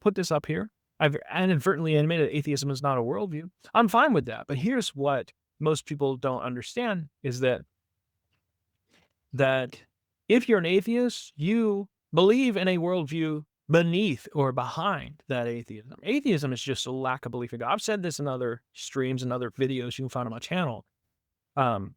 put this up here. I've inadvertently admitted atheism is not a worldview. I'm fine with that. But here's what most people don't understand is that if you're an atheist, you believe in a worldview beneath or behind that atheism. Atheism is just a lack of belief in God. I've said this in other streams and other videos you can find on my channel. The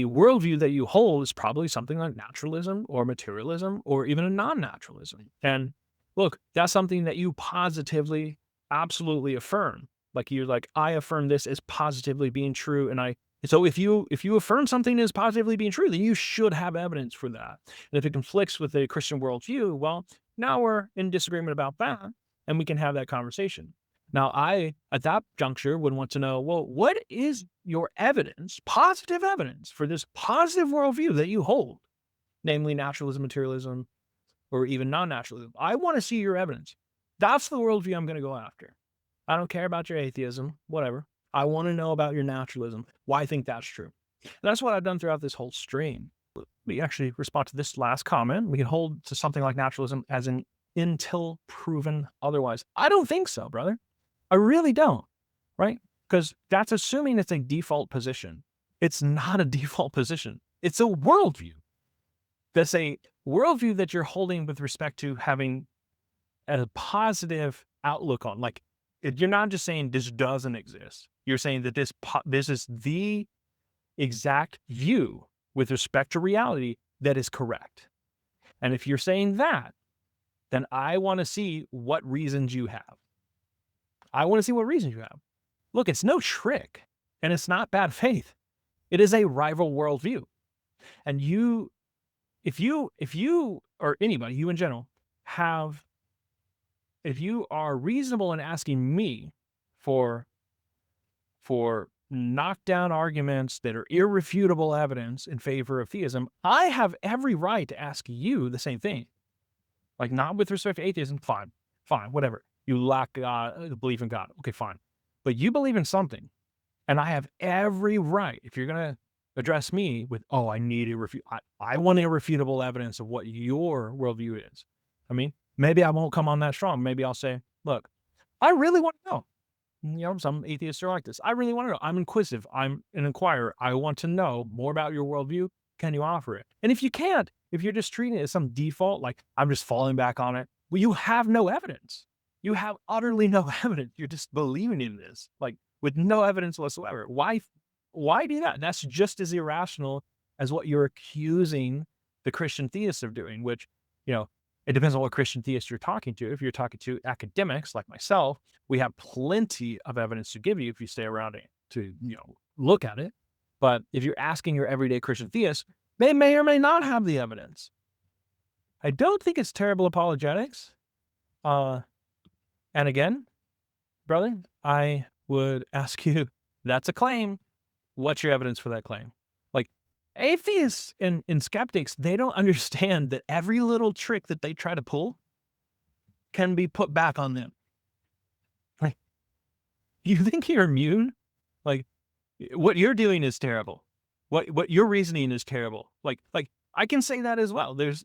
worldview that you hold is probably something like naturalism or materialism or even a non-naturalism. And look, that's something that you positively, absolutely affirm. Like you're like, I affirm this as positively being true. And so if you affirm something as positively being true, then you should have evidence for that. And if it conflicts with a Christian worldview, well, now we're in disagreement about that and we can have that conversation. Now, I, at that juncture, would want to know, well, what is your evidence, positive evidence for this positive worldview that you hold, namely naturalism, materialism, or even non-naturalism? I want to see your evidence. That's the worldview I'm going to go after. I don't care about your atheism, whatever. I want to know about your naturalism, why I think that's true. And that's what I've done throughout this whole stream. We actually respond to this last comment. We can hold to something like naturalism as an until proven otherwise. I don't think so, brother. I really don't, right? Because that's assuming it's a default position. It's not a default position. It's a worldview. That's a worldview that you're holding with respect to having a positive outlook on. Like, you're not just saying this doesn't exist. You're saying that this is the exact view with respect to reality that is correct. And if you're saying that, then I want to see what reasons you have. I want to see what reasons you have. Look, it's no trick and it's not bad faith. It is a rival worldview. And if you or anybody, you in general, if you are reasonable in asking me for knockdown arguments that are irrefutable evidence in favor of theism, I have every right to ask you the same thing. Like, not with respect to atheism, fine, whatever. You lack belief in God. Okay, fine. But you believe in something. And I have every right, if you're going to address me with, oh, I need I want irrefutable evidence of what your worldview is. I mean, maybe I won't come on that strong. Maybe I'll say, look, I really want to know. You know, some atheists are like this. I really want to know. I'm inquisitive. I'm an inquirer. I want to know more about your worldview. Can you offer it? And if you can't, if you're just treating it as some default, like I'm just falling back on it, well, you have no evidence. You have utterly no evidence. You're just believing in this, like with no evidence whatsoever. Why do that? And that's just as irrational as what you're accusing the Christian theists of doing, which, you know, it depends on what Christian theist you're talking to. If you're talking to academics like myself, we have plenty of evidence to give you if you stay around to look at it. But if you're asking your everyday Christian theist, they may or may not have the evidence. I don't think it's terrible apologetics. And again, brother, I would ask you, that's a claim. What's your evidence for that claim? Like, atheists and skeptics, they don't understand that every little trick that they try to pull can be put back on them. Like, you think you're immune? Like, what you're doing is terrible. What your reasoning is terrible. Like I can say that as well. It's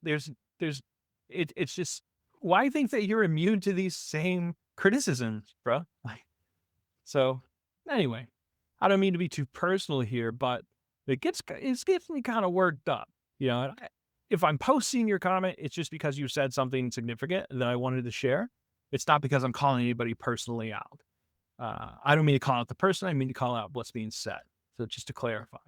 just, why think that you're immune to these same criticisms, bro? So anyway, I don't mean to be too personal here, but it gets me kind of worked up. You know, if I'm posting your comment, it's just because you said something significant that I wanted to share. It's not because I'm calling anybody personally out. I don't mean to call out the person. I mean to call out what's being said. So just to clarify.